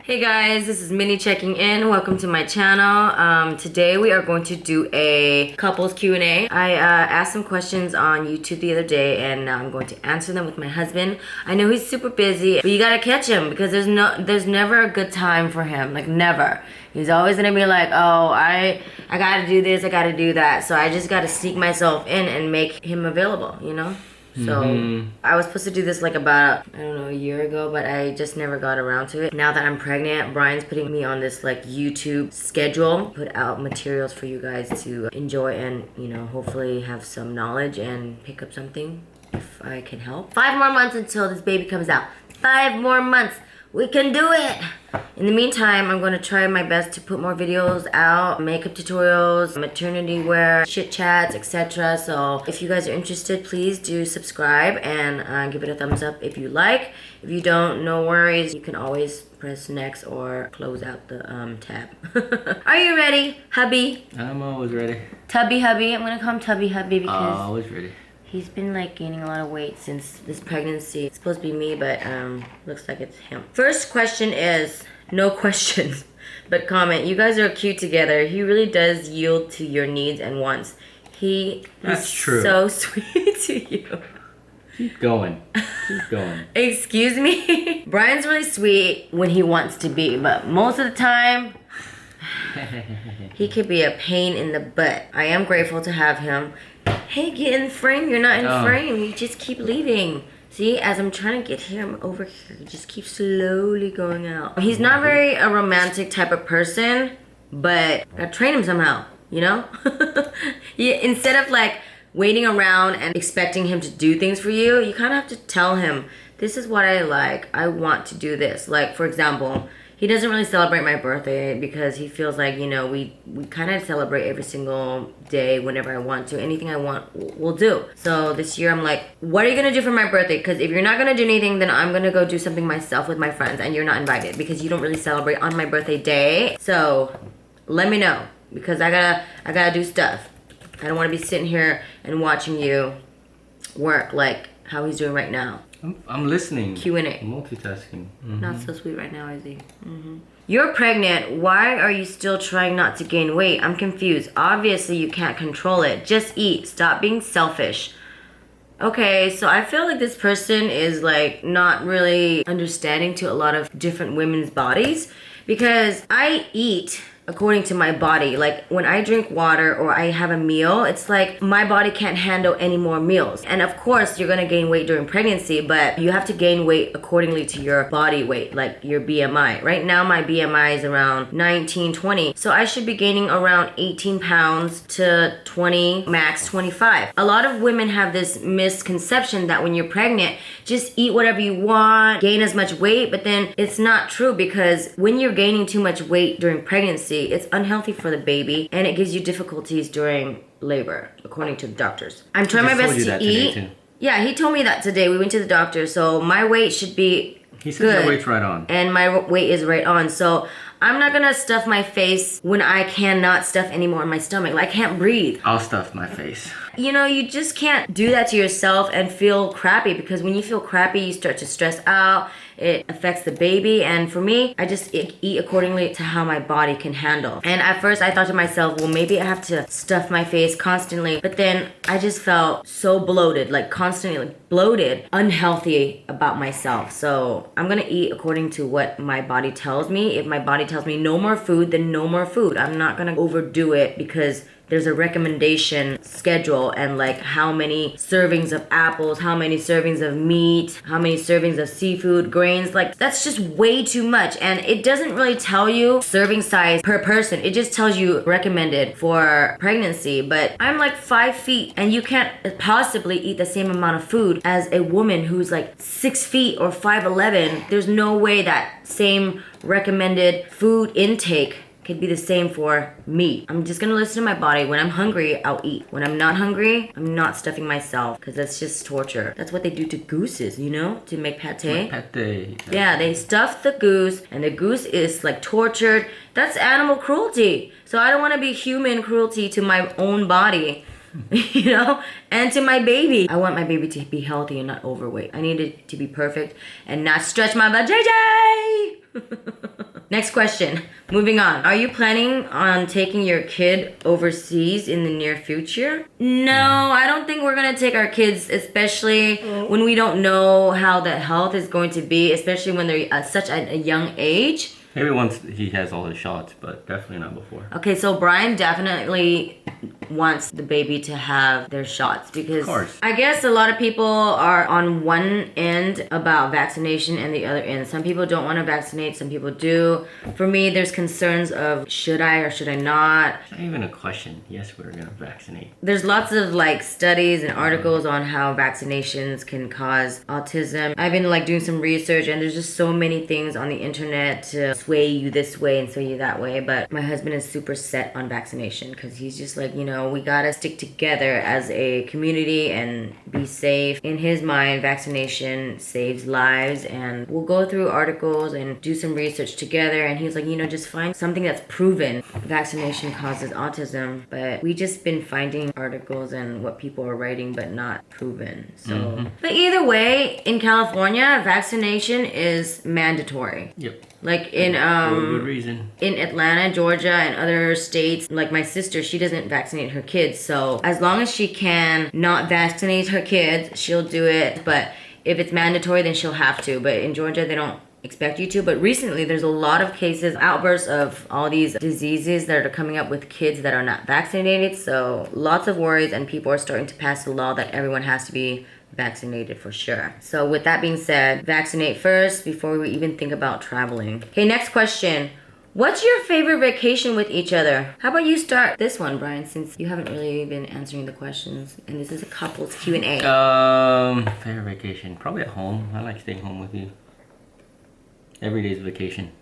Hey guys, this is Minnie checking in. Welcome to my channel. Today we are going to do a couples Q&A. I asked some questions on YouTube the other day and now I'm going to answer them with my husband. I know he's super busy, but you gotta catch him because there's never a good time for him, like never. He's always gonna be like, oh, I gotta do this, I gotta do that. So I just gotta sneak myself in and make him available, you know? So I was supposed to do this like about, I don't know, a year ago, but I just never got around to it. Now that I'm pregnant, Brian's putting me on this like YouTube schedule, put out materials for you guys to enjoy and, you know, hopefully have some knowledge and pick up something if I can help. 5 more months until this baby comes out. 5 more months. We can do it! In the meantime, I'm going to try my best to put more videos out, makeup tutorials, maternity wear, chit chats, etc. So if you guys are interested, please do subscribe and give it a thumbs up if you like. If you don't, no worries. You can always press next or close out the tab. Are you ready, hubby? I'm always ready. Tubby hubby. I'm going to call him Tubby hubby because... always ready. He's been like gaining a lot of weight since this pregnancy. It's supposed to be me, but looks like it's him. First question is, no questions, but comment. You guys are cute together. He really does yield to your needs and wants. That's true. So sweet to you. Keep going. Keep going. Excuse me? Brian's really sweet when he wants to be, but most of the time, he could be a pain in the butt. I am grateful to have him. Hey, get in the frame. You're not in the frame. You just keep leaving. See, as I'm trying to get him over here, he just keeps slowly going out. He's not very a romantic type of person, but I train him somehow, you know? Instead of like waiting around and expecting him to do things for you, you kind of have to tell him, this is what I like. I want to do this. Like, for example, he doesn't really celebrate my birthday because he feels like, you know, we kind of celebrate every single day whenever I want to. Anything I want, we'll do. So this year I'm like, what are you going to do for my birthday? Because if you're not going to do anything, then I'm going to go do something myself with my friends and you're not invited because you don't really celebrate on my birthday day. So let me know because I gotta do stuff. I don't want to be sitting here and watching you work like how he's doing right now. I'm listening. Q&A. Multitasking. Not so sweet right now, is he? You're pregnant. Why are you still trying not to gain weight? I'm confused. Obviously, you can't control it. Just eat. Stop being selfish. Okay, so I feel like this person is like not really understanding to a lot of different women's bodies because I eat according to my body. Like when I drink water or I have a meal, it's like my body can't handle any more meals. And of course, you're gonna gain weight during pregnancy, but you have to gain weight accordingly to your body weight, like your BMI. Right now, my BMI is around 19, 20. So I should be gaining around 18 pounds to 20, max 25. A lot of women have this misconception that when you're pregnant, just eat whatever you want, gain as much weight, but then it's not true because when you're gaining too much weight during pregnancy, it's unhealthy for the baby and it gives you difficulties during labor, according to the doctors. I'm trying my best to eat. Yeah, he told me that today. We went to the doctor, so my weight should be He said your weight's right on. And my weight is right on. So I'm not gonna stuff my face when I cannot stuff anymore in my stomach. Like I can't breathe. I'll stuff my face. You know, you just can't do that to yourself and feel crappy because when you feel crappy, you start to stress out. It affects the baby. And for me, I just eat accordingly to how my body can handle. And at first I thought to myself, well, maybe I have to stuff my face constantly. But then I just felt so bloated, like constantly like bloated, unhealthy about myself. So I'm gonna eat according to what my body tells me. If my body tells me no more food, then no more food. I'm not gonna overdo it because there's a recommendation schedule and like how many servings of apples, how many servings of meat, how many servings of seafood, grains. Like that's just way too much. And it doesn't really tell you serving size per person. It just tells you recommended for pregnancy. But I'm like 5 feet and you can't possibly eat the same amount of food as a woman who's like 6 feet or 5'11". There's no way that same recommended food intake could be the same for me. I'm just gonna listen to my body. When I'm hungry, I'll eat. When I'm not hungry, I'm not stuffing myself because that's just torture. That's what they do to gooses, you know, to make pate. Pate. Yeah, they stuff the goose and the goose is like tortured. That's animal cruelty. So I don't want to be human cruelty to my own body. You know, and to my baby. I want my baby to be healthy and not overweight. I need it to be perfect and not stretch my butt. JJ! Next question. Moving on. Are you planning on taking your kid overseas in the near future? No, I don't think we're gonna take our kids, especially when we don't know how the health is going to be, especially when they're at such a young age. Maybe once he has all his shots, but definitely not before. Okay, so Brian definitely wants the baby to have their shots because Of course. I guess a lot of people are on one end about vaccination and the other end. Some people don't want to vaccinate, some people do. For me, there's concerns of should I or should I not? It's not even a question. Yes, we're gonna vaccinate. There's lots of like studies and articles on how vaccinations can cause autism. I've been like doing some research and there's just so many things on the internet to sway you this way and sway you that way. But my husband is super set on vaccination because he's just like, you know, we gotta stick together as a community and be safe. In his mind, vaccination saves lives, and we'll go through articles and do some research together. And he's like, you know, just find something that's proven vaccination causes autism. But we just been finding articles and what people are writing but not proven. So but either way, in California, vaccination is mandatory. Yep. Like in For a good reason. in Atlanta, Georgia, and other states, like my sister, she doesn't vaccinate her kids. So as long as she can not vaccinate her kids, she'll do it. But if it's mandatory, then she'll have to. But in Georgia, they don't expect you to. But recently, there's a lot of cases, outbursts of all these diseases that are coming up with kids that are not vaccinated. So lots of worries, and people are starting to pass a law that everyone has to be vaccinated for sure. So with that being said, vaccinate first before we even think about traveling. Okay, next question. What's your favorite vacation with each other? How about you start this one, Brian, since you haven't really been answering the questions and this is a couple's Q&A. Favorite vacation? Probably at home. I like staying home with you. Every day's vacation.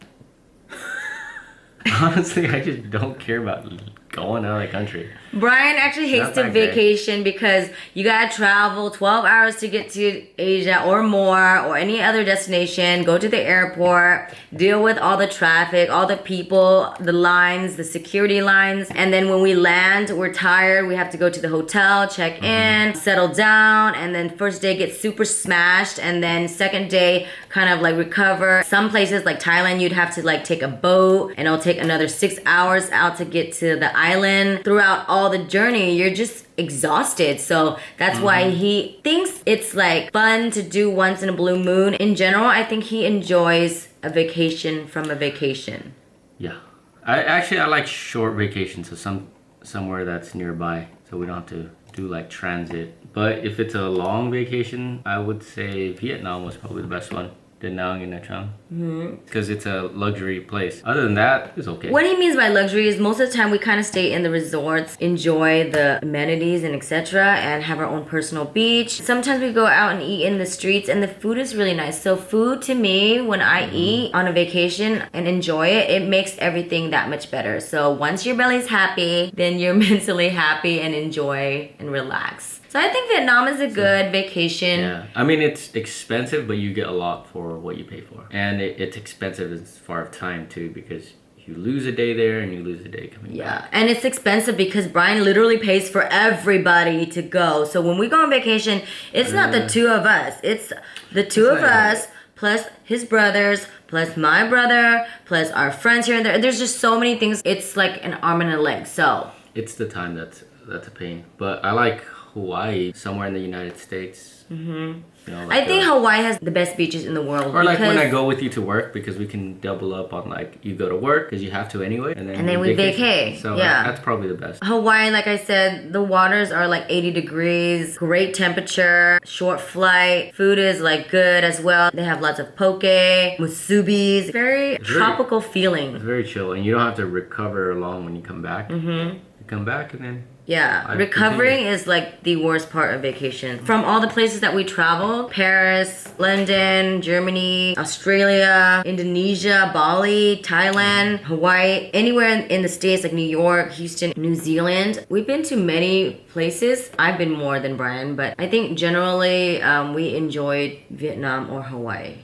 Honestly, I just don't care about going out of the country. Brian actually hates Not to that great. vacation because you gotta travel 12 hours to get to Asia or more or any other destination, go to the airport, deal with all the traffic, all the people, the lines, the security lines, and then when we land, we're tired, we have to go to the hotel, check in, settle down, and then first day gets super smashed, and then second day kind of like recover. Some places like Thailand, you'd have to like take a boat and it'll take another 6 hours out to get to the island. Throughout all the journey, you're just exhausted. So that's why he thinks it's like fun to do once in a blue moon. In general, I think he enjoys a vacation from a vacation. Yeah. I like short vacations, so somewhere that's nearby, so we don't have to do like transit. But if it's a long vacation, I would say Vietnam was probably the best one. Da Nang and Nha Trang. Because it's a luxury place. Other than that, it's okay. What he means by luxury is most of the time we kind of stay in the resorts, enjoy the amenities and etc. and have our own personal beach. Sometimes we go out and eat in the streets and the food is really nice. So food to me, when I eat on a vacation and enjoy it, it makes everything that much better. So once your belly's happy, then you're mentally happy and enjoy and relax. So I think Vietnam is a good vacation. Yeah, I mean it's expensive, but you get a lot for what you pay for, and it's expensive as far as time too, because you lose a day there and you lose a day coming back. And it's expensive because Brian literally pays for everybody to go. So when we go on vacation, it's not the two of us. It's the two of us plus his brothers plus my brother plus our friends here and there. There's just so many things. It's like an arm and a leg. So it's the time that's a pain. But I like Hawaii, somewhere in the United States. You know, like I think Hawaii has the best beaches in the world. Or like when I go with you to work, because we can double up on like you go to work because you have to anyway, and then we vacay. So yeah, that's probably the best. Hawaii, like I said, the waters are like 80 degrees, great temperature, short flight, food is like good as well. They have lots of poke, musubis, very tropical feeling. It's very chill, and you don't have to recover long when you come back. You come back and then. Yeah, recovering is like the worst part of vacation. From all the places that we traveled, Paris, London, Germany, Australia, Indonesia, Bali, Thailand, Hawaii, anywhere in the States like New York, Houston, New Zealand. We've been to many places. I've been more than Brian, but I think generally we enjoyed Vietnam or Hawaii.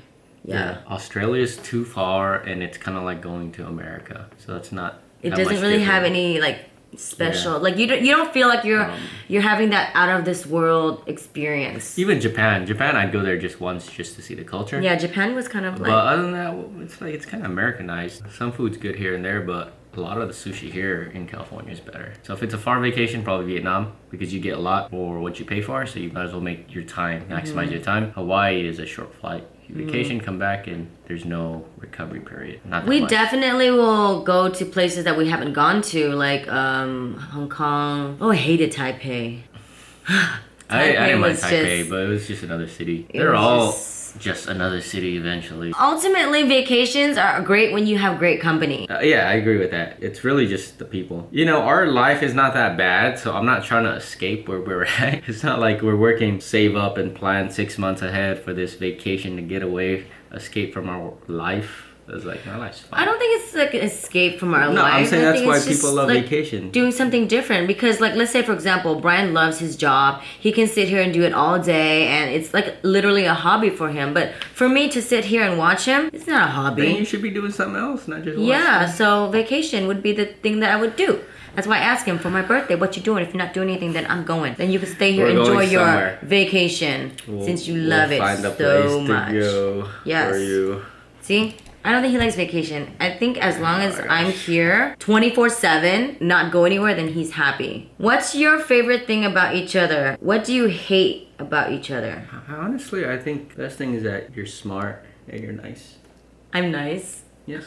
Yeah. Australia's too far, and it's kind of like going to America, so it's not. It doesn't really have any like special. Yeah. Like you don't feel like you're having that out of this world experience. Even Japan, I'd go there just once just to see the culture. Yeah, Japan was kind of like. But other than that, it's kind of Americanized. Some food's good here and there, but a lot of the sushi here in California is better. So if it's a far vacation, probably Vietnam, because you get a lot for what you pay for. So you might as well make your time, maximize your time. Hawaii is a short flight. You vacation, come back, and there's no recovery period. Not that We much. definitely will go to places that we haven't gone to, like Hong Kong. Oh, I hated Taipei. I didn't mind was Taipei, just- but it was just another city. It They're was all just- just another city eventually. Ultimately, vacations are great when you have great company. Yeah, I agree with that. It's really just the people. You know, our life is not that bad, so I'm not trying to escape where we're at. It's not like we're working, save up, and plan 6 months ahead for this vacation to get away, escape from our life. It's like, my life's fine. I don't think it's like an escape from our No, life. I'm saying I that's think why it's just, people love like, vacation. Doing something different, because like, let's say for example, Brian loves his job. He can sit here and do it all day, and it's like literally a hobby for him. But for me to sit here and watch him, it's not a hobby. Then you should be doing something else, not just watch. Yeah, so vacation would be the thing that I would do. That's why I asked him for my birthday, what you doing? If you're not doing anything, then I'm going. Then you can stay here, We're enjoy going your somewhere. vacation, since you love it find a so place much. to go Yes. for you. See? I don't think he likes vacation. I think as long as I'm here 24/7, not go anywhere, then he's happy. What's your favorite thing about each other? What do you hate about each other? Honestly, I think the best thing is that you're smart and you're nice. I'm nice. Yes.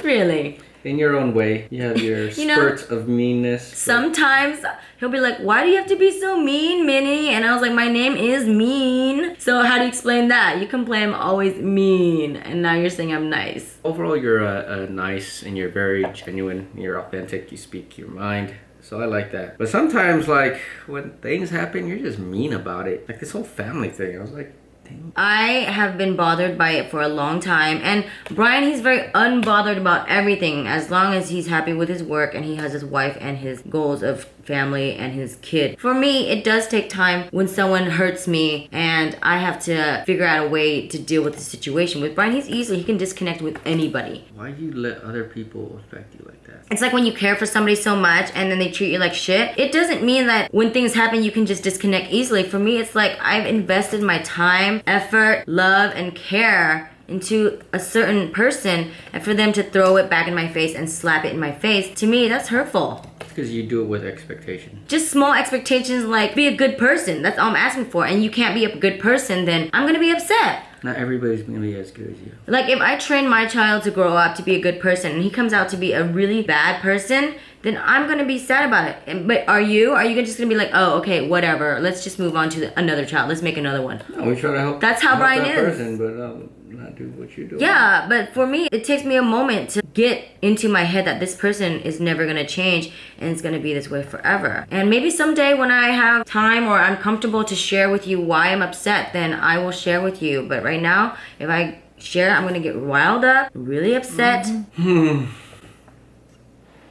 Really? In your own way. You have your You know, spurts of meanness. but- Sometimes he'll be like, why do you have to be so mean, Minnie? And I was like, my name is Mean. So how do you explain that? You complain I'm always mean, and now you're saying I'm nice. Overall, you're nice and you're very genuine. You're authentic. You speak your mind. So I like that. But sometimes, like, when things happen, you're just mean about it. Like this whole family thing. I was like, dang. I have been bothered by it for a long time, and Brian, he's very unbothered about everything as long as he's happy with his work and he has his wife and his goals of family and his kid. For me, it does take time when someone hurts me and I have to figure out a way to deal with the situation. With Brian, he can disconnect with anybody. Why do you let other people affect you like that? It's like when you care for somebody so much and then they treat you like shit. It doesn't mean that when things happen you can just disconnect easily. For me, it's like I've invested my time, effort, love, and care into a certain person, and for them to throw it back in my face and slap it in my face, to me, that's hurtful. It's because you do it with expectation. Just small expectations like be a good person. That's all I'm asking for. And you can't be a good person, then I'm gonna be upset. Not everybody's gonna be as good as you. Like if I train my child to grow up to be a good person and he comes out to be a really bad person, then I'm gonna be sad about it. But are you just gonna be like, oh, okay, whatever, let's just move on to another child, let's make another one? No, we try to help. That's how help Brian that is. Person, but not do what you do. Yeah, but for me, it takes me a moment to get into my head that this person is never gonna change and it's gonna be this way forever. And maybe someday when I have time or I'm comfortable to share with you why I'm upset, then I will share with you. But right now, if I share, I'm gonna get riled up, really upset.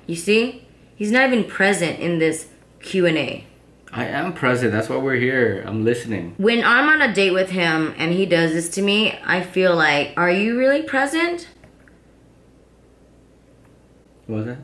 You see? He's not even present in this Q&A. I am present. That's why we're here. I'm listening. When I'm on a date with him and he does this to me, I feel like, are you really present? What was that?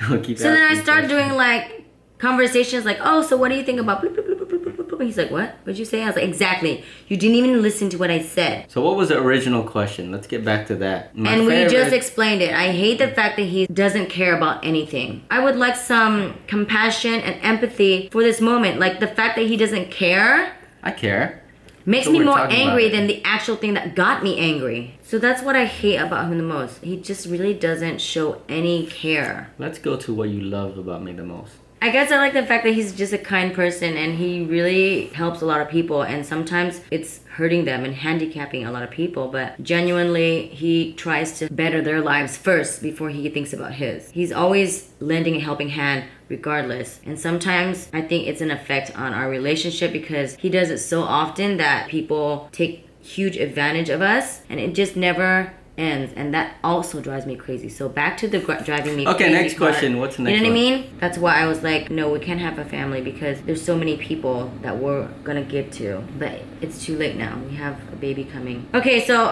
No, keep So then I asking start questions. doing like conversations like, oh, so what do you think about bloop, bloop, bloop, bloop, bloop, bloop, bloop. He's like, what? What'd you say? I was like, exactly. You didn't even listen to what I said. So what was the original question? Let's get back to that. And we just explained it. I hate the fact that he doesn't care about anything. I would like some compassion and empathy for this moment. Like the fact that he doesn't care I care. makes So me we're more talking angry about it. than the actual thing that got me angry. So that's what I hate about him the most. He just really doesn't show any care. Let's go to what you love about me the most. I guess I like the fact that he's just a kind person and he really helps a lot of people, and sometimes it's hurting them and handicapping a lot of people, but genuinely he tries to better their lives first before he thinks about his. He's always lending a helping hand regardless, and sometimes I think it's an effect on our relationship because he does it so often that people take huge advantage of us and it just never ends, and that also drives me crazy. So back to the driving me crazy next part. question. What's the next You know what one? I mean? That's why I was like, no, we can't have a family because there's so many people that we're gonna give to, but it's too late now. We have a baby coming. Okay, so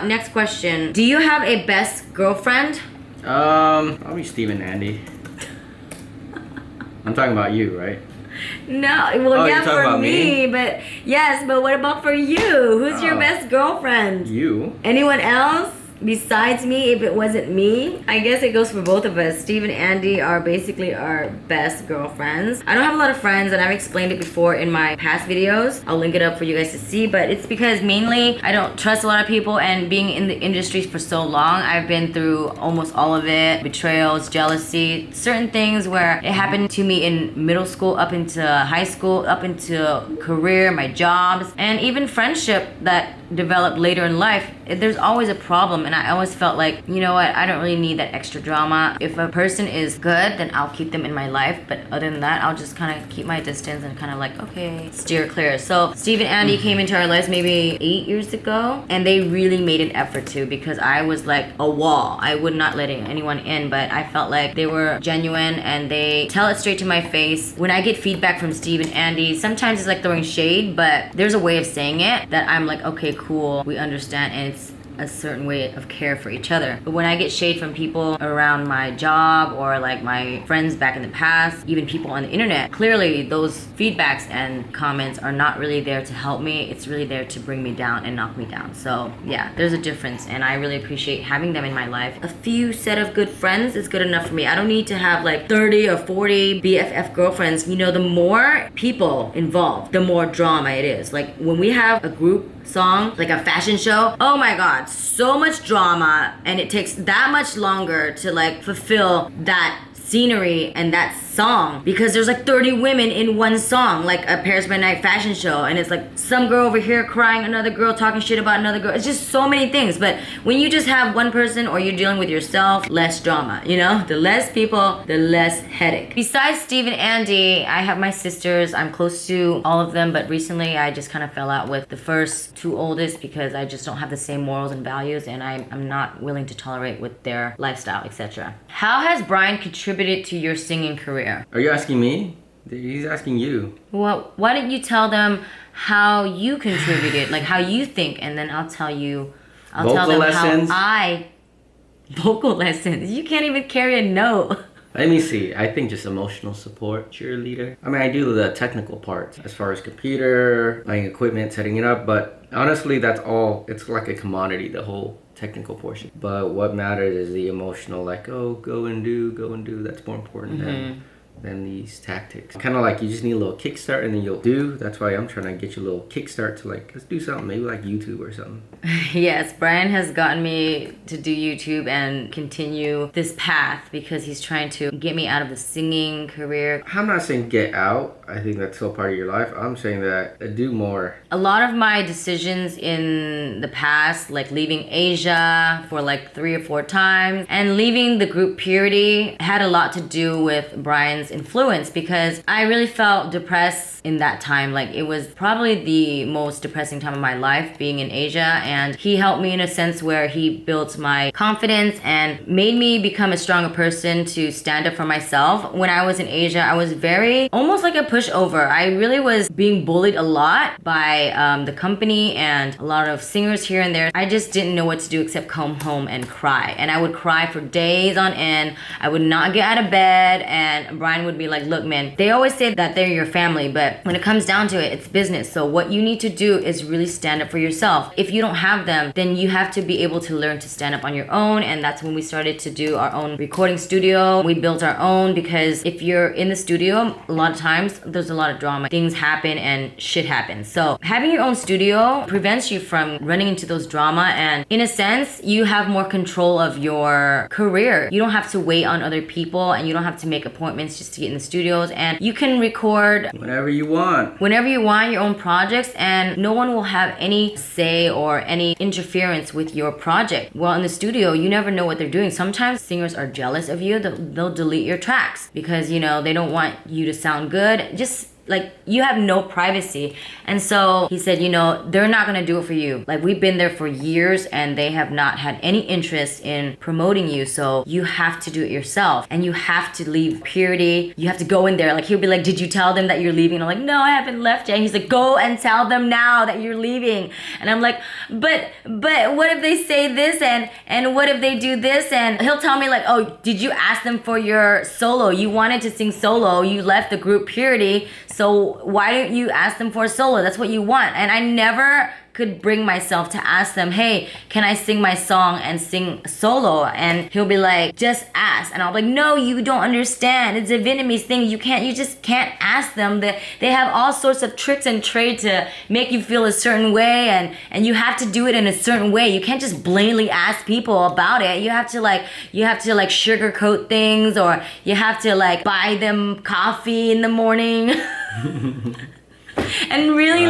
next question. Do you have a best girlfriend? Probably Steve and Andy. I'm talking about you, right? No, well, Oh, yeah, you're talking for about me, me? but yes, but what about for you? Who's your Oh. best girlfriend? You? Anyone else besides me? If it wasn't me, I guess it goes for both of us. Steve and Andy are basically our best girlfriends. I don't have a lot of friends, and I've explained it before in my past videos. I'll link it up for you guys to see, but it's because mainly I don't trust a lot of people, and being in the industry for so long, I've been through almost all of it. Betrayals, jealousy, certain things where it happened to me in middle school, up into high school, up into career, my jobs, and even friendship that developed later in life. There's always a problem, and I always felt like, you know what, I don't really need that extra drama. If a person is good, then I'll keep them in my life, but other than that, I'll just kind of keep my distance and kind of like, okay, steer clear. So Steve and Andy came into our lives maybe 8 years ago, and they really made an effort to, because I was like a wall. I would not let anyone in, but I felt like they were genuine, and they tell it straight to my face. When I get feedback from Steve and Andy, sometimes it's like throwing shade, but there's a way of saying it that I'm like, okay, cool, we understand, and it's a certain way of care for each other. But when I get shade from people around my job, or like my friends back in the past, even people on the internet, clearly those feedbacks and comments are not really there to help me. It's really there to bring me down and knock me down. So yeah, there's a difference, and I really appreciate having them in my life. A few set of good friends is good enough for me. I don't need to have like 30 or 40 BFF girlfriends. You know, the more people involved, the more drama it is. Like when we have a group song, like a fashion show, oh my god, so much drama, and it takes that much longer to like fulfill that scenery and that song, because there's like 30 women in one song, like a Paris by Night fashion show, and it's like some girl over here crying, another girl talking shit about another girl. It's just so many things. But when you just have one person, or you're dealing with yourself, less drama, you know? The less people, the less headache. Besides Steve and Andy, I have my sisters. I'm close to all of them, but recently I just kind of fell out with the first two oldest, because I just don't have the same morals and values, and I'm not willing to tolerate with their lifestyle, etc. How has Brian contributed to your singing career? Are you asking me? He's asking you. Well, why don't you tell them how you contributed, like how you think, and then I'll tell you. I'll tell them lessons? vocal lessons. You can't even carry a note. Let me see. I think just emotional support, cheerleader. I mean, I do the technical parts as far as computer, buying equipment, setting it up, but honestly, that's all. It's like a commodity, the whole technical portion. But what matters is the emotional, like, oh, go and do. That's more important than these tactics. Kind of like you just need a little kickstart, and then you'll do. That's why I'm trying to get you a little kickstart to like, let's do something, maybe like YouTube or something. Yes, Brian has gotten me to do YouTube and continue this path, because he's trying to get me out of the singing career. I'm not saying get out. I think that's still part of your life. I'm saying that do more. A lot of my decisions in the past, like leaving Asia for like 3 or 4 times, and leaving the group Purity, had a lot to do with Brian's influence, because I really felt depressed in that time. Like it was probably the most depressing time of my life, being in Asia, and he helped me in a sense where he built my confidence and made me become a stronger person to stand up for myself. When I was in Asia, I was very, almost like a pushover. I really was being bullied a lot by the company and a lot of singers here and there. I just didn't know what to do except come home and cry, and I would cry for days on end. I would not get out of bed, and Brian would be like, look man, they always say that they're your family, but when it comes down to it, it's business. So what you need to do is really stand up for yourself. If you don't have them, then you have to be able to learn to stand up on your own. And that's when we started to do our own recording studio. We built our own, because if you're in the studio, a lot of times there's a lot of drama. Things happen and shit happens. So having your own studio prevents you from running into those drama, and in a sense, you have more control of your career. You don't have to wait on other people, and you don't have to make appointments just to get in the studios, and you can record whenever you want, your own projects, and no one will have any say or any interference with your project. Well, in the studio, you never know what they're doing. Sometimes singers are jealous of you. They'll delete your tracks because, you know, they don't want you to sound good. Just like you have no privacy. And so he said, you know, they're not gonna do it for you. Like we've been there for years and they have not had any interest in promoting you. So you have to do it yourself and you have to leave purity. You have to go in there. Like he'll be like, did you tell them that you're leaving? And I'm like, no, I haven't left yet. And he's like, go and tell them now that you're leaving. And I'm like, but what if they say this and what if they do this? And he'll tell me like, oh, did you ask them for your solo? You wanted to sing solo. You left the group Purity. So why didn't you ask them for a solo? That's what you want. And I never could bring myself to ask them, hey, can I sing my song and sing solo? And he'll be like, just ask. And I'll be like, no, you don't understand. It's a Vietnamese thing. You just can't ask them. They have all sorts of tricks and trade to make you feel a certain way, and you have to do it in a certain way. You can't just blatantly ask people about it. You have to sugarcoat things, or you have to like buy them coffee in the morning. And really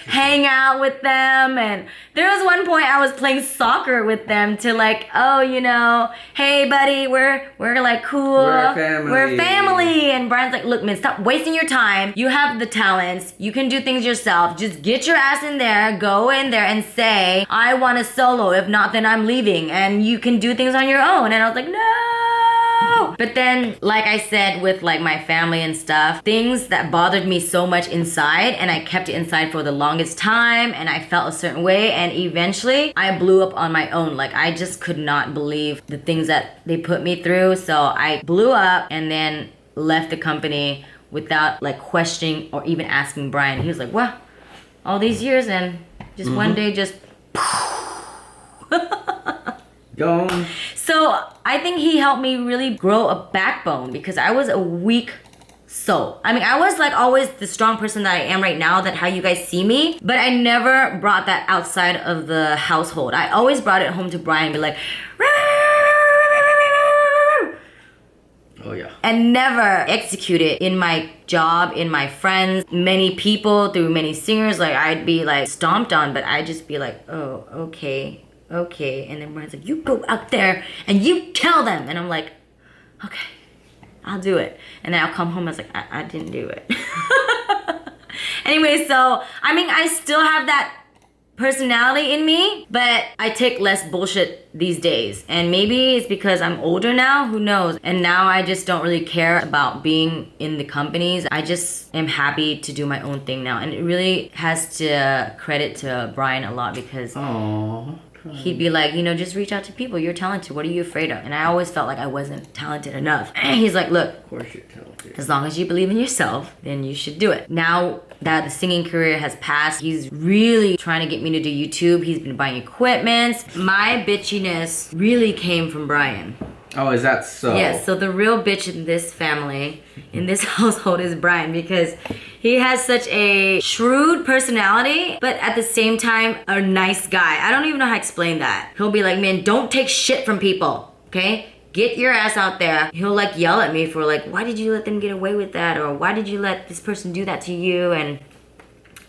hang out with them. And there was one point I was playing soccer with them to like, oh, you know, hey buddy, we're like cool. We're family. And Brian's like, look man, stop wasting your time. You have the talents. You can do things yourself. Just get your ass in there, go in there and say, I want a solo. If not, then I'm leaving. And you can do things on your own. And I was like, no. But then, like I said, with like my family and stuff, things that bothered me so much inside, and I kept it inside for the longest time, and I felt a certain way, and eventually I blew up on my own. Like I just could not believe the things that they put me through. So I blew up and then left the company without like questioning or even asking Brian. He was like, well, all these years and just one day just gone. So I think he helped me really grow a backbone, because I was a weak soul. I mean, I was like always the strong person that I am right now, that how you guys see me, but I never brought that outside of the household. I always brought it home to Brian and be like, oh yeah, and never execute it in my job, in my friends, many people, through many singers. Like I'd be like stomped on, but I'd just be like, oh, okay. And then Brian's like, you go out there and you tell them. And I'm like, okay, I'll do it. And then I'll come home and I was like, I didn't do it. Anyway, so, I mean, I still have that personality in me, but I take less bullshit these days. And maybe it's because I'm older now, who knows? And now I just don't really care about being in the companies. I just am happy to do my own thing now. And it really has to credit to Brian a lot, because aww, he'd be like, you know, just reach out to people. You're talented. What are you afraid of? And I always felt like I wasn't talented enough. And he's like, look, of course you're talented. As long as you believe in yourself, then you should do it. Now that the singing career has passed, he's really trying to get me to do YouTube. He's been buying equipment. My bitchiness really came from Brian. Oh, is that so? Yes, so the real bitch in this family, in this household, is Brian, because he has such a shrewd personality, but at the same time, a nice guy. I don't even know how to explain that. He'll be like, man, don't take shit from people, okay? Get your ass out there. He'll like yell at me for like, why did you let them get away with that? Or why did you let this person do that to you? And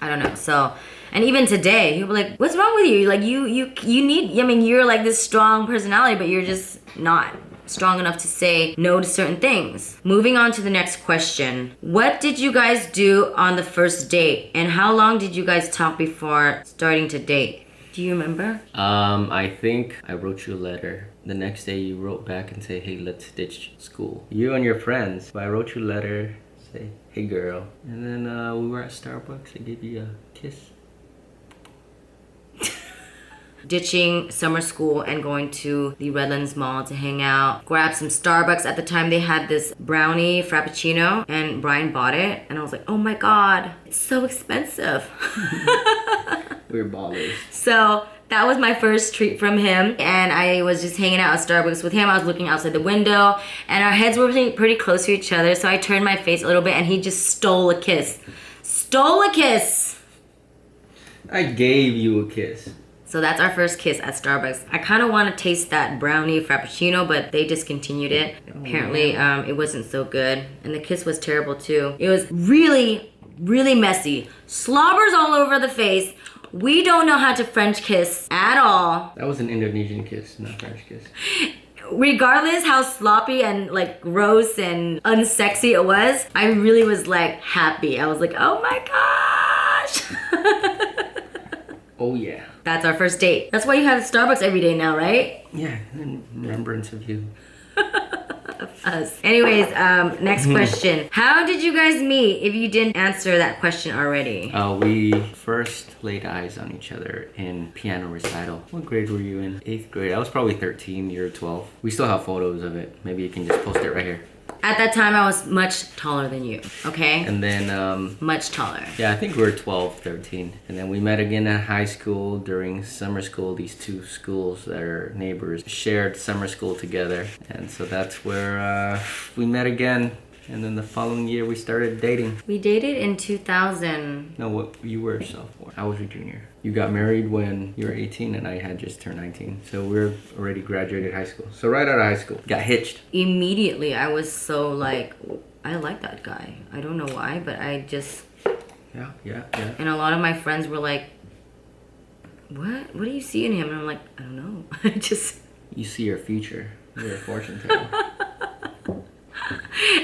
I don't know, so... And even today, he'll be like, what's wrong with you? Like, you need... I mean, you're like this strong personality, but you're just not strong enough to say no to certain things. Moving on to the next question. What did you guys do on the first date? And how long did you guys talk before starting to date? Do you remember? I think I wrote you a letter. The next day you wrote back and say, hey, let's ditch school. You and your friends. But I wrote you a letter, say, hey girl. And then we were at Starbucks. I gave you a kiss. Ditching summer school and going to the Redlands Mall to hang out. Grab some Starbucks. At the time they had this brownie frappuccino and Brian bought it. And I was like, oh my God, it's so expensive. We were ballers. So that was my first treat from him. And I was just hanging out at Starbucks with him. I was looking outside the window and our heads were pretty close to each other. So I turned my face a little bit and he just stole a kiss. Stole a kiss. I gave you a kiss. So that's our first kiss at Starbucks. I kind of want to taste that brownie frappuccino, but they discontinued it. Apparently, it wasn't so good. And the kiss was terrible too. It was really, really messy. Slobbers all over the face. We don't know how to French kiss at all. That was an Indonesian kiss, not French kiss. regardless how sloppy and like gross and unsexy it was, I really was like happy. I was like, oh my gosh. Oh yeah. That's our first date. That's why you have Starbucks every day now, right? Yeah, in remembrance of you. Us. Anyways, next question. How did you guys meet if you didn't answer that question already? We first laid eyes on each other in piano recital. What grade were you in? 8th grade. I was probably 13, you're 12. We still have photos of it. Maybe you can just post it right here. At that time, I was much taller than you, okay? And then, much taller. yeah, I think we were 12, 13. And then we met again at high school during summer school. These two schools that are neighbors shared summer school together. And so that's where we met again. And then the following year we started dating. We dated in 2000. No, what you were a sophomore. I was a junior. You got married when you were 18 and I had just turned 19. So we're already graduated high school. So right out of high school, got hitched. Immediately, I was so like, I like that guy. I don't know why, but I just... Yeah. And a lot of my friends were like, what do you see in him? And I'm like, I don't know. I just... You see your future. You're a fortune teller.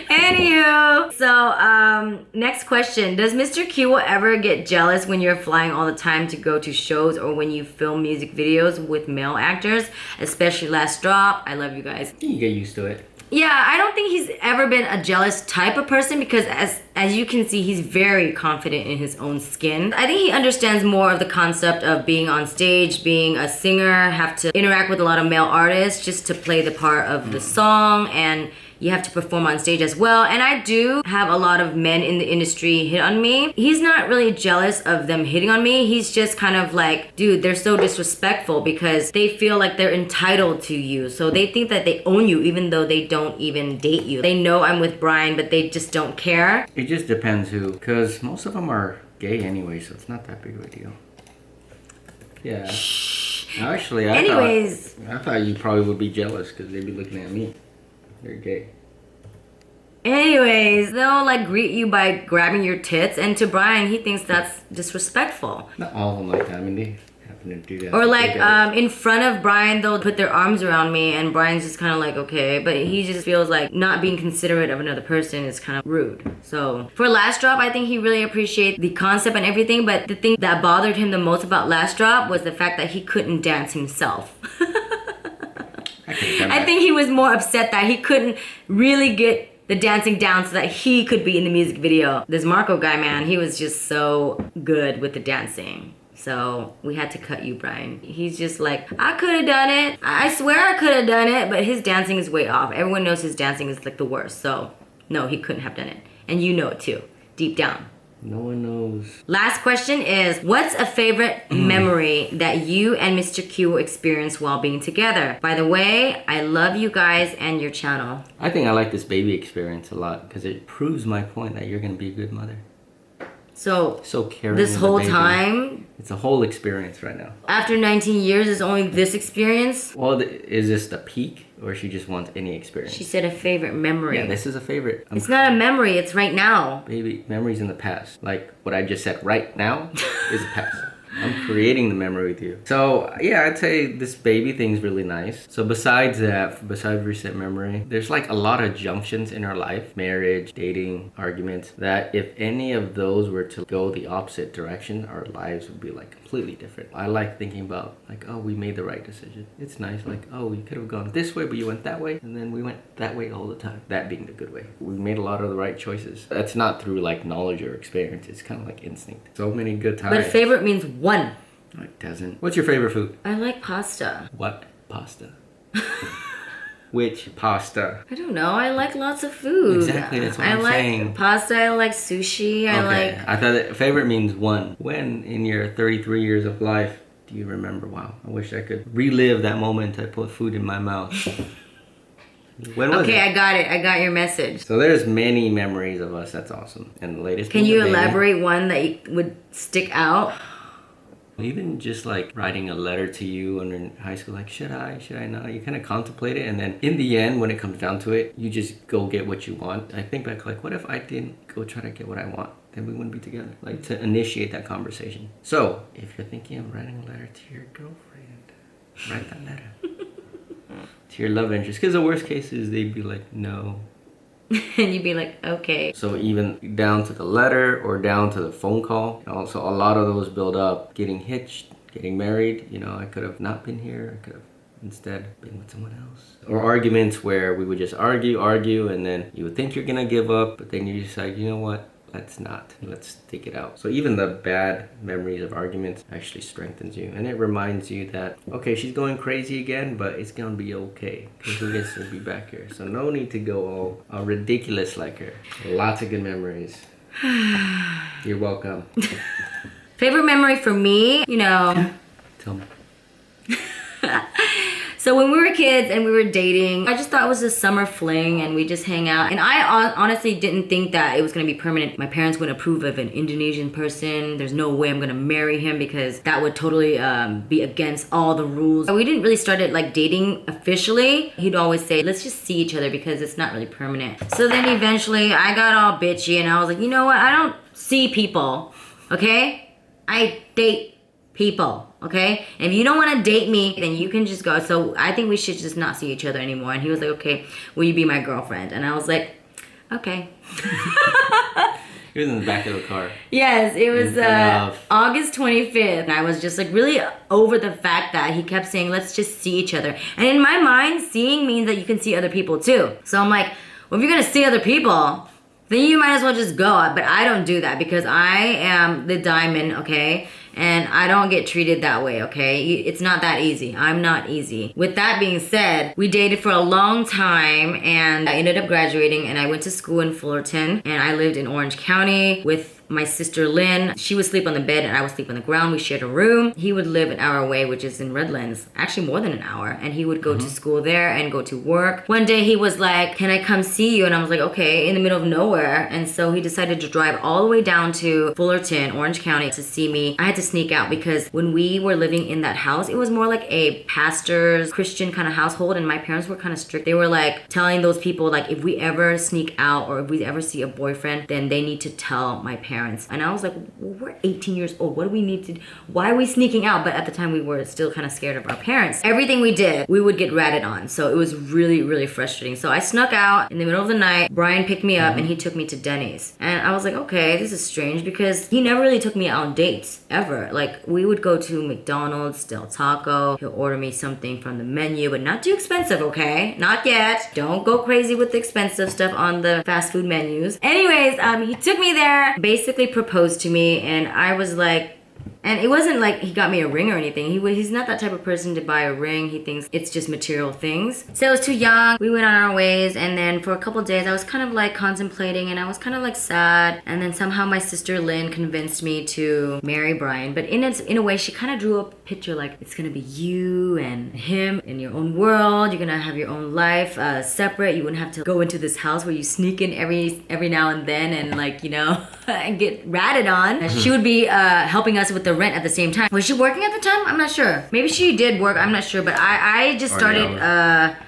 Anywho, so next question. Does Mr. Q ever get jealous when you're flying all the time to go to shows or when you film music videos with male actors? Especially Last Drop. I love you guys. You get used to it. Yeah, I don't think he's ever been a jealous type of person because as you can see, he's very confident in his own skin. I think he understands more of the concept of being on stage, being a singer, have to interact with a lot of male artists just to play the part of the song, and you have to perform on stage as well. And I do have a lot of men in the industry hit on me. He's not really jealous of them hitting on me. He's just kind of like, dude, they're so disrespectful because they feel like they're entitled to you. So they think that they own you even though they don't even date you. They know I'm with Brian, but they just don't care. It just depends who, because most of them are gay anyway, so it's not that big of a deal. Yeah. Actually, I thought you probably would be jealous because they'd be looking at me. They're gay. Anyways, they'll like greet you by grabbing your tits, and to Brian, he thinks that's disrespectful. Not all of them like that. I mean, they happen to do that. Or like in front of Brian, they'll put their arms around me, and Brian's just kind of like, okay, but he just feels like not being considerate of another person is kind of rude. So for Last Drop, I think he really appreciates the concept and everything, but the thing that bothered him the most about Last Drop was the fact that he couldn't dance himself. I think he was more upset that he couldn't really get the dancing down so that he could be in the music video. This Marco guy, man, he was just so good with the dancing. So we had to cut you, Brian. He's just like, I could have done it. I swear I could have done it, but his dancing is way off. Everyone knows his dancing is like the worst. So no, he couldn't have done it. And you know it too, deep down. No one knows. Last question is, what's a favorite memory that you and Mr. Q experienced while being together? By the way, I love you guys and your channel. I think I like this baby experience a lot because it proves my point that you're going to be a good mother. So caring. This of the whole baby. time, It's a whole experience right now. after 19 years, is only this experience? Well, is this the peak or she just wants any experience? She said a favorite memory. Yeah, this is a favorite. It's not a memory, it's right now. Baby, memories in the past. Like what I just said right now is the past. I'm creating the memory with you. So yeah, I'd say this baby thing's really nice. So besides that, besides recent memory, there's like a lot of junctions in our life, marriage, dating, arguments, that if any of those were to go the opposite direction, our lives would be like completely different. I like thinking about like, oh, we made the right decision. It's nice, like, oh, we could have gone this way, but you went that way, and then we went that way all the time. That being the good way. We made a lot of the right choices. That's not through like knowledge or experience. It's kind of like instinct. So many good times. But favorite means one. No, it doesn't. What's your favorite food? I like pasta. What pasta? Which pasta? I don't know. I like lots of food. Exactly, that's what I'm saying. I like pasta. I like sushi. I thought that favorite means one. When in your 33 years of life do you remember, wow, I wish I could relive that moment I put food in my mouth. When was it? I got it. I got your message. So there's many memories of us. That's awesome. And the latest. Can you elaborate one that you would stick out? Even just like writing a letter to you when you're in high school, like, should I not? You kind of contemplate it, and then in the end, when it comes down to it, you just go get what you want. I think back, like, what if I didn't go try to get what I want? Then we wouldn't be together. Like, to initiate that conversation. So, if you're thinking of writing a letter to your girlfriend, write that letter to your love interest. Because the worst case is they'd be like, no. And you'd be like, okay. So even down to the letter or down to the phone call. Also, a lot of those build up. Getting hitched, getting married. You know, I could have not been here. I could have instead been with someone else. Or arguments where we would just argue, and then you would think you're gonna give up, but then you decide, you know what? Let's not. Let's stick it out. So even the bad memories of arguments actually strengthens you. And it reminds you that, okay, she's going crazy again, but it's going to be okay. Because he gets to be back here. So no need to go all ridiculous like her. Lots of good memories. You're welcome. Favorite memory for me, you know. Tell me. So when we were kids and we were dating, I just thought it was a summer fling and we just hang out. And I honestly didn't think that it was going to be permanent. My parents wouldn't approve of an Indonesian person. There's no way I'm going to marry him because that would totally be against all the rules. We didn't really start it like dating officially. He'd always say, let's just see each other because it's not really permanent. So then eventually I got all bitchy and I was like, you know what? I don't see people, okay? I date people. Okay, and if you don't want to date me, then you can just go. So I think we should just not see each other anymore. And he was like, okay, will you be my girlfriend? And I was like, okay. He was in the back of the car. Yes, it was August 25th. And I was just like really over the fact that he kept saying, let's just see each other. And in my mind, seeing means that you can see other people too. So I'm like, well, if you're going to see other people, then you might as well just go. But I don't do that because I am the diamond, okay? And I don't get treated that way, okay? It's not that easy. I'm not easy. With that being said, we dated for a long time and I ended up graduating and I went to school in Fullerton and I lived in Orange County with my sister Lynn. She would sleep on the bed and I would sleep on the ground. We shared a room. He would live an hour away, which is in Redlands. Actually more than an hour. And he would go to school there and go to work. One day he was like, can I come see you? And I was like, okay, in the middle of nowhere. And so he decided to drive all the way down to Fullerton, Orange County to see me. I had to sneak out because when we were living in that house, it was more like a pastor's Christian kind of household and my parents were kind of strict. They were like telling those people like if we ever sneak out or if we ever see a boyfriend, then they need to tell my parents. And I was like, well, we're 18 years old. What do we need to do? Why are we sneaking out? But at the time we were still kind of scared of our parents. Everything we did, we would get ratted on. So it was really, really frustrating. So I snuck out in the middle of the night. Brian picked me up and he took me to Denny's. And I was like, okay, this is strange because he never really took me out on dates ever. Like we would go to McDonald's, Del Taco. He'll order me something from the menu, but not too expensive, okay? Not yet. Don't go crazy with the expensive stuff on the fast food menus. Anyways, he took me there, basically proposed to me, and I was like, and it wasn't like he got me a ring or anything. He's not that type of person to buy a ring. He thinks it's just material things. So I was too young. We went on our ways, and then for a couple days I was kind of like contemplating and I was kind of like sad. And then somehow my sister Lynn convinced me to marry Brian. But in a way, she kind of drew a picture like it's gonna be you and him in your own world. You're gonna have your own life separate. You wouldn't have to go into this house where you sneak in every now and then and like, you know, and get ratted on. She would be helping us with the rent at the same time. Was she working at the time? I'm not sure. Maybe she did work. I'm not sure. But I just started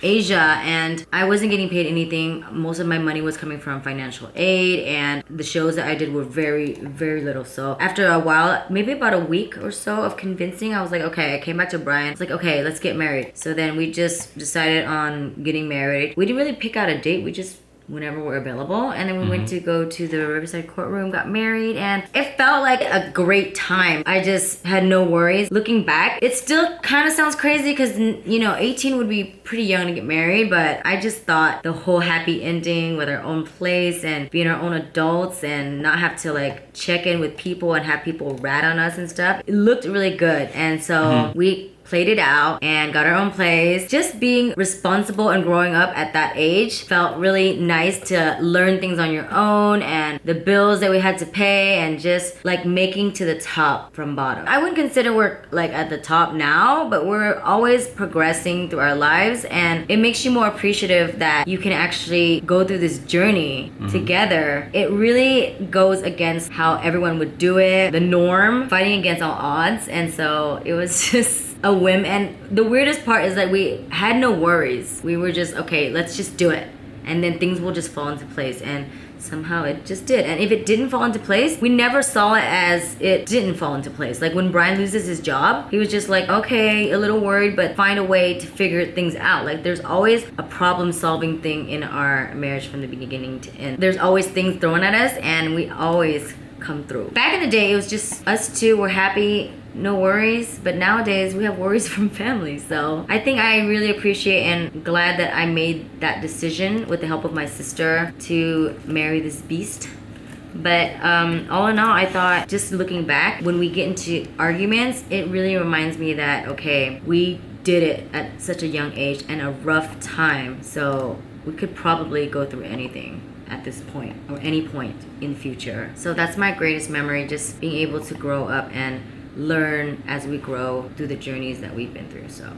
Asia and I wasn't getting paid anything. Most of my money was coming from financial aid and the shows that I did were very, very little. So after a while, maybe about a week or so of convincing, I was like, okay, I came back to Brian. I was like, okay, let's get married. So then we just decided on getting married. We didn't really pick out a date. We just whenever we're available, and then we went to go to the Riverside courtroom, got married, and it felt like a great time. I just had no worries. Looking back, it still kind of sounds crazy because, you know, 18 would be pretty young to get married, but I just thought the whole happy ending with our own place and being our own adults and not have to like check in with people and have people rat on us and stuff, it looked really good. And so we played it out and got our own place. Just being responsible and growing up at that age felt really nice to learn things on your own and the bills that we had to pay and just like making to the top from bottom. I wouldn't consider we're like at the top now, but we're always progressing through our lives and it makes you more appreciative that you can actually go through this journey together. It really goes against how everyone would do it, the norm, fighting against all odds, and so it was just a whim. And the weirdest part is that we had no worries. We were just, okay, let's just do it. And then things will just fall into place. And somehow it just did. And if it didn't fall into place, we never saw it as it didn't fall into place. Like when Brian loses his job, he was just like, okay, a little worried, but find a way to figure things out. Like there's always a problem solving thing in our marriage from the beginning to end. There's always things thrown at us and we always come through. Back in the day, it was just us two were happy, no worries, but nowadays we have worries from family. So I think I really appreciate and glad that I made that decision with the help of my sister to marry this beast. But all in all, I thought, just looking back, when we get into arguments, it really reminds me that, okay, we did it at such a young age and a rough time, so we could probably go through anything at this point or any point in the future. So that's my greatest memory, just being able to grow up and learn as we grow through the journeys that we've been through. So,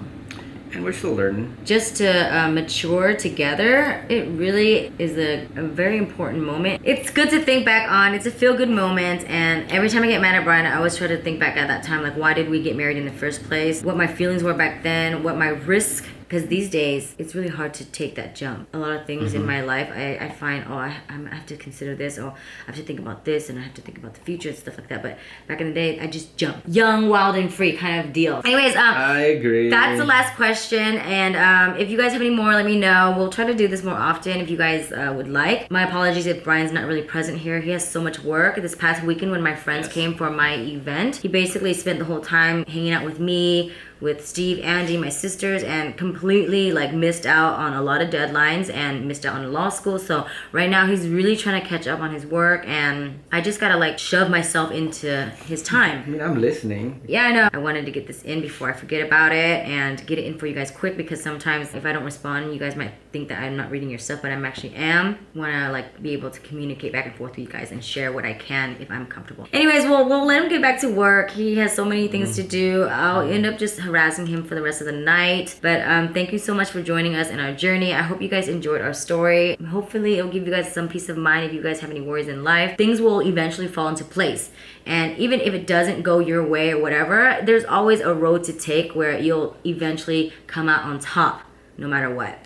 and we're still learning. Just to mature together, it really is a very important moment. It's good to think back on. It's a feel-good moment, and every time I get mad at Brian, I always try to think back at that time, like why did we get married in the first place? What my feelings were back then, what my risk, because these days it's really hard to take that jump. A lot of things in my life I find, I have to consider this, or I have to think about this, and I have to think about the future and stuff like that. But back in the day, I just jumped, young, wild, and free kind of deal. Anyways, I agree. That's the last question, and if you guys have any more, let me know. We'll try to do this more often if you guys would like. My apologies if Brian's not really present here. He has so much work. This past weekend when my friends came for my event, he basically spent the whole time hanging out with me, with Steve, Andy, my sisters, and completely like missed out on a lot of deadlines and missed out on law school. So right now he's really trying to catch up on his work, and I just gotta like shove myself into his time. I mean, I'm listening. Yeah, I know. I wanted to get this in before I forget about it and get it in for you guys quick, because sometimes if I don't respond, you guys might think that I'm not reading your stuff, but I'm actually am. Wanna like be able to communicate back and forth with you guys and share what I can if I'm comfortable. Anyways, we'll let him get back to work. He has so many things to do. I'll end up just harassing him for the rest of the night. But thank you so much for joining us in our journey. I hope you guys enjoyed our story. Hopefully it'll give you guys some peace of mind if you guys have any worries in life. Things will eventually fall into place. And even if it doesn't go your way or whatever, there's always a road to take where you'll eventually come out on top no matter what.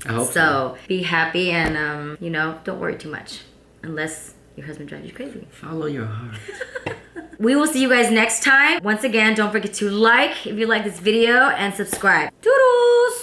I hope so. Be happy and don't worry too much unless your husband drives you crazy. Follow your heart. We will see you guys next time. Once again, don't forget to like if you like this video and subscribe. Toodles!